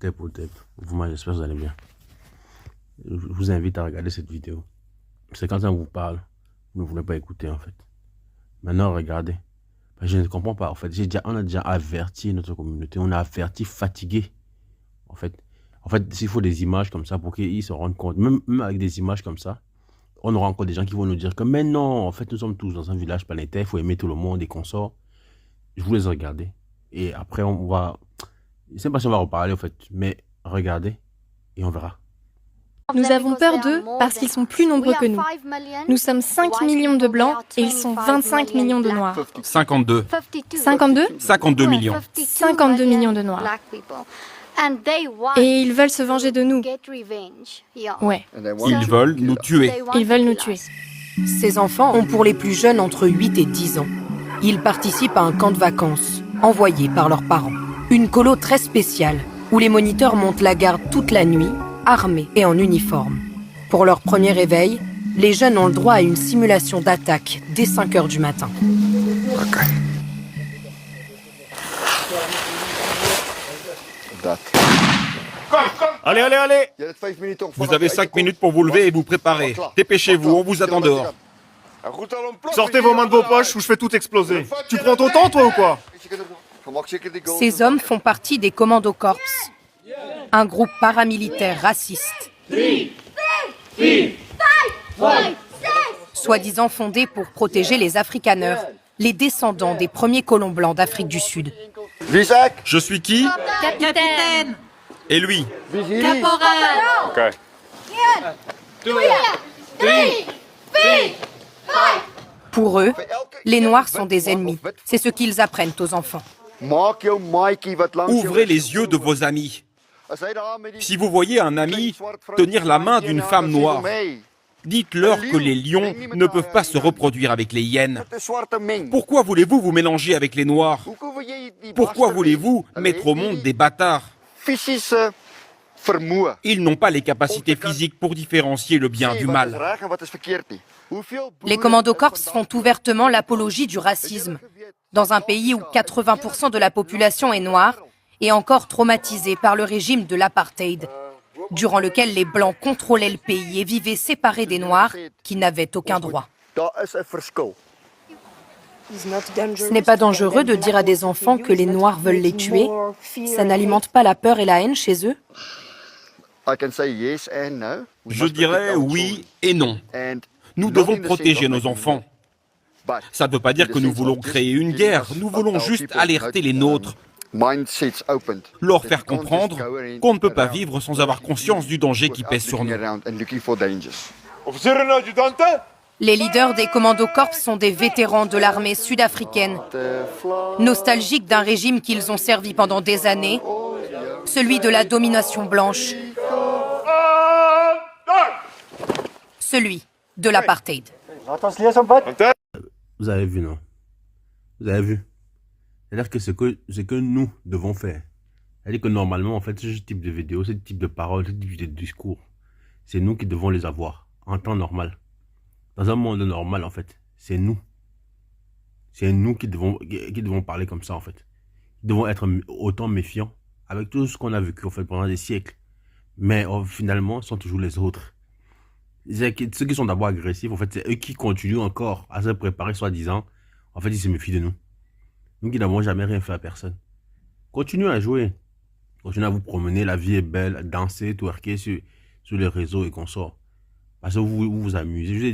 Au Vous, j'espère que vous allez bien. Je vous invite à regarder cette vidéo. C'est quand on vous parle, vous ne voulez pas écouter en fait. Maintenant, regardez. Je ne comprends pas en fait. On a déjà averti notre communauté. On a averti fatigué. En fait, s'il faut des images comme ça pour qu'ils se rendent compte. Même avec des images comme ça, on aura encore des gens qui vont nous dire que mais non, en fait, nous sommes tous dans un village planétaire. Il faut aimer tout le monde et qu'on sort. Je vous laisse regarder. Et après, on va... Je ne sais pas si on va reparler en fait. Mais regardez et on verra. Nous avons peur d'eux parce qu'ils sont plus nombreux que nous. Nous sommes 5 millions de blancs et ils sont 25 millions de noirs. 52. 52 52 millions. 52 millions de noirs. Et ils veulent se venger de nous. Ouais, Ils veulent nous tuer. ils veulent nous tuer. Ces enfants ont pour les plus jeunes entre 8 et 10 ans. Ils participent à un camp de vacances, envoyé par leurs parents. Une colo très spéciale, où les moniteurs montent la garde toute la nuit, armés et en uniforme. Pour leur premier réveil, les jeunes ont le droit à une simulation d'attaque dès 5 heures du matin. Allez, allez, allez! Vous avez 5 minutes pour vous lever et vous préparer. Dépêchez-vous, on vous attend dehors. Sortez vos mains de vos poches ou je fais tout exploser. Tu prends ton temps, toi, ou quoi? Ces hommes font partie des Commando Corps, un groupe paramilitaire raciste. Soi-disant fondé pour protéger les Afrikaners, les descendants des premiers colons blancs d'Afrique du Sud. Je suis qui? Capitaine! Et lui? Caporal! Pour eux, les Noirs sont des ennemis. C'est ce qu'ils apprennent aux enfants. Ouvrez les yeux de vos amis. Si vous voyez un ami tenir la main d'une femme noire, dites-leur que les lions ne peuvent pas se reproduire avec les hyènes. Pourquoi voulez-vous vous mélanger avec les noirs? Pourquoi voulez-vous mettre au monde des bâtards? Ils n'ont pas les capacités physiques pour différencier le bien du mal. Les Commando Corps font ouvertement l'apologie du racisme. Dans un pays où 80% de la population est noire et encore traumatisée par le régime de l'apartheid, durant lequel les Blancs contrôlaient le pays et vivaient séparés des Noirs qui n'avaient aucun droit. Ce n'est pas dangereux de dire à des enfants que les Noirs veulent les tuer. Ça n'alimente pas la peur et la haine chez eux. Je dirais oui et non. Nous devons protéger nos enfants. Ça ne veut pas dire que nous voulons créer une guerre. Nous voulons juste alerter les nôtres. Leur faire comprendre qu'on ne peut pas vivre sans avoir conscience du danger qui pèse sur nous. Les leaders des Commando Corps sont des vétérans de l'armée sud-africaine, nostalgiques d'un régime qu'ils ont servi pendant des années, celui de la domination blanche, celui de l'apartheid. Vous avez vu, non? Vous avez vu? C'est-à-dire que ce que nous devons faire. C'est-à-dire que normalement, en fait, ce type de vidéo, ce type de paroles, ce type de discours, c'est nous qui devons les avoir en temps normal. Dans un monde normal, en fait, c'est nous. C'est nous qui devons parler comme ça, en fait. Nous devons être autant méfiants avec tout ce qu'on a vécu, en fait, pendant des siècles. Mais finalement, ce sont toujours les autres. Ceux qui sont d'abord agressifs, en fait, c'est eux qui continuent encore à se préparer, soi-disant. En fait, ils se méfient de nous. Nous qui n'avons jamais rien fait à personne. Continuez à jouer. Continuez à vous promener, la vie est belle, danser, twerker sur les réseaux et qu'on sort. Parce que vous vous amusez. Je vous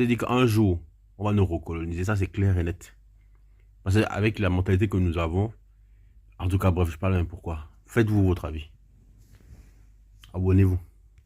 ai dit qu'un jour, on va nous recoloniser. Ça, c'est clair et net. Parce qu'avec la mentalité que nous avons, en tout cas, bref, je parle même pourquoi. Faites-vous votre avis. Abonnez-vous.